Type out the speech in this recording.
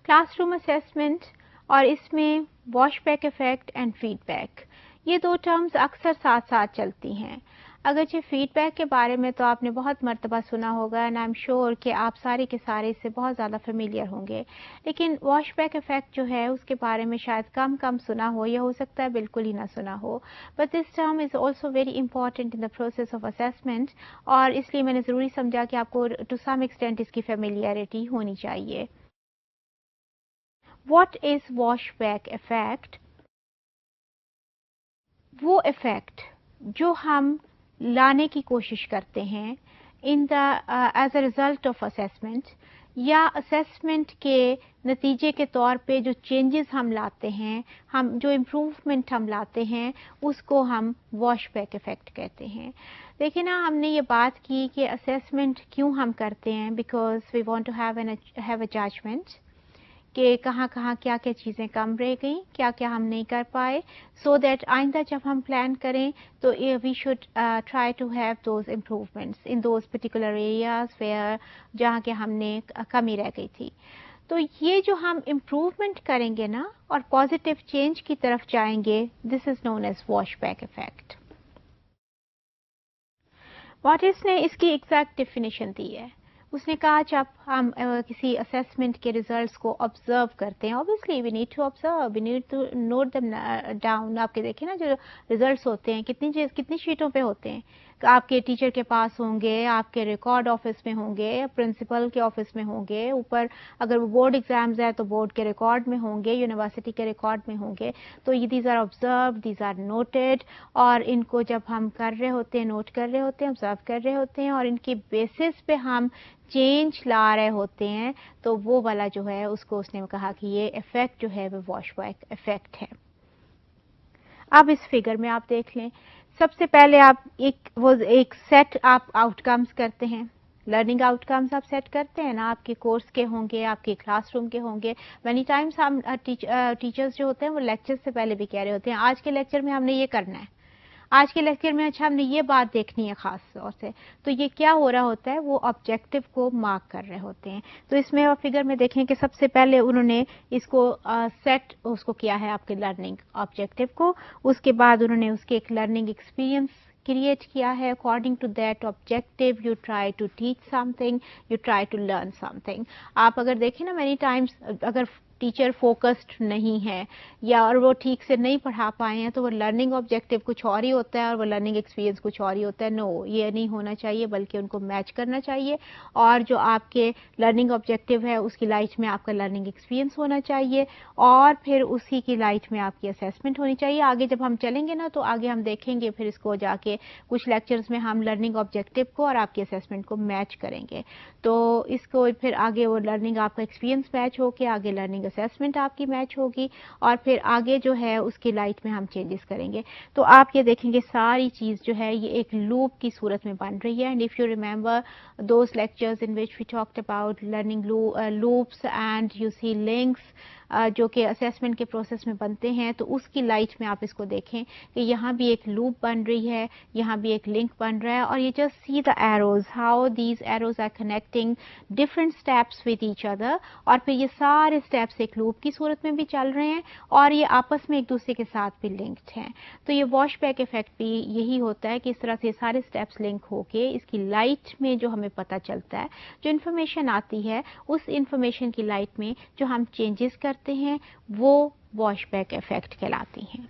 Class room assessment और इसमें wash back effect and feedback, ये दो टर्म्स अक्सर साथ साथ चलती हैं। अगरचे फीडबैक के बारे में तो आपने बहुत मर्तबा सुना होगा एंड आई एम श्योर कि आप सारे के सारे इससे बहुत ज़्यादा फेमिलियर होंगे, लेकिन वॉश बैक इफेक्ट जो है उसके बारे में शायद कम सुना हो या हो सकता है बिल्कुल ही ना सुना हो। But this term is also very important in the process of assessment, और इसलिए मैंने ज़रूरी समझा कि आपको टू सम एक्सटेंट इसकी फेमिलियरिटी होनी चाहिए। What is wash back effect? वो इफेक्ट जो हम लाने की कोशिश करते हैं in the as a result of assessment, या असेसमेंट के नतीजे के तौर पे जो चेंजेस हम लाते हैं, हम जो इम्प्रूवमेंट हम लाते हैं, उसको हम वॉश बैक इफेक्ट कहते हैं। देखिए ना, हमने ये बात की कि असेसमेंट क्यों हम करते हैं, because we want to have a judgement कि कहाँ कहाँ क्या क्या चीज़ें कम रह गई, क्या क्या हम नहीं कर पाए, सो दैट आइंदा जब हम प्लान करें तो we should try to have those improvements in those particular areas where जहाँ के हमने कमी रह गई थी। तो ये जो हम इम्प्रूवमेंट करेंगे ना और पॉजिटिव चेंज की तरफ जाएंगे, this is known as wash back effect. वॉटिस ने इसकी एग्जैक्ट डेफिनेशन दी है। उसने कहा जब हम किसी असेसमेंट के रिजल्ट्स को ऑब्जर्व करते हैं, obviously we need to observe, we need to note them down. आपके देखिए ना, जो रिजल्ट्स होते हैं कितनी शीटों पे होते हैं, आपके टीचर के पास होंगे, आपके रिकॉर्ड ऑफिस में होंगे, प्रिंसिपल के ऑफिस में होंगे, ऊपर अगर वो बोर्ड एग्जाम्स है तो बोर्ड के रिकॉर्ड में होंगे, यूनिवर्सिटी के रिकॉर्ड में होंगे। तो ये these are observe, these are noted, और इनको जब हम कर रहे होते हैं, नोट कर रहे होते हैं, ऑब्जर्व कर रहे होते हैं, और इनके बेसिस पे हम चेंज ला रहे होते हैं, तो वो वाला जो है उसको उसने कहा कि ये इफेक्ट जो है वो वॉश बैक इफेक्ट है। अब इस फिगर में आप देख लें, सबसे पहले आप एक सेट आप आउटकम्स करते हैं, लर्निंग आउटकम्स आप सेट करते हैं ना, आपके कोर्स के होंगे, आपके क्लासरूम के होंगे। मैनी टाइम्स हम टीचर्स जो होते हैं वो लेक्चर से पहले भी कह रहे होते हैं आज के लेक्चर में हमने ये करना है, आज के लेक्चर में अच्छा हमने ये बात देखनी है खास तौर से। तो ये क्या हो रहा होता है, वो ऑब्जेक्टिव को मार्क कर रहे होते हैं। तो इसमें आप फिगर में देखें कि सबसे पहले उन्होंने इसको सेट उसको किया है आपके लर्निंग ऑब्जेक्टिव को, उसके बाद उन्होंने उसके एक लर्निंग एक्सपीरियंस क्रिएट किया है। According to that objective you try to teach something, you try to learn something. आप अगर देखें ना, मेनी टाइम्स अगर टीचर फोकस्ड नहीं है या और वो ठीक से नहीं पढ़ा पाए हैं, तो वो लर्निंग ऑब्जेक्टिव कुछ और ही होता है और वो लर्निंग एक्सपीरियंस कुछ और ही होता है। नो, ये नहीं होना चाहिए, बल्कि उनको मैच करना चाहिए, और जो आपके लर्निंग ऑब्जेक्टिव है उसकी लाइट में आपका लर्निंग एक्सपीरियंस होना चाहिए, और फिर उसी की लाइट में आपकी असेसमेंट होनी चाहिए। आगे जब हम चलेंगे ना, तो आगे हम देखेंगे फिर इसको जाके कुछ लेक्चर्स में हम लर्निंग ऑब्जेक्टिव को और आपकी असेसमेंट को मैच करेंगे। तो इसको फिर आगे वो लर्निंग आपका एक्सपीरियंस मैच होके आगे लर्निंग असेसमेंट आपकी मैच होगी, और फिर आगे जो है उसकी लाइट में हम चेंजेस करेंगे। तो आप ये देखेंगे सारी चीज़ जो है ये एक लूप की सूरत में बन रही है। And if you remember those lectures in which we talked about learning loops and you see links जो कि असेसमेंट के प्रोसेस में बनते हैं, तो उसकी लाइट में आप इसको देखें कि यहाँ भी एक लूप बन रही है, यहाँ भी एक लिंक बन रहा है, और ये just see the arrows, how these arrows are connecting different steps with each other, और फिर ये सारे स्टेप्स एक लूप की सूरत में भी चल रहे हैं और ये आपस में एक दूसरे के साथ भी लिंक्ड हैं। तो ये वॉश बैक इफेक्ट भी यही होता है कि इस तरह से सारे स्टेप्स लिंक होके इसकी लाइट में जो हमें पता चलता है, जो इन्फॉर्मेशन आती है, उस इन्फॉर्मेशन की लाइट में जो हम चेंजेस करते हैं, वो वॉश बैक इफेक्ट कहलाती हैं।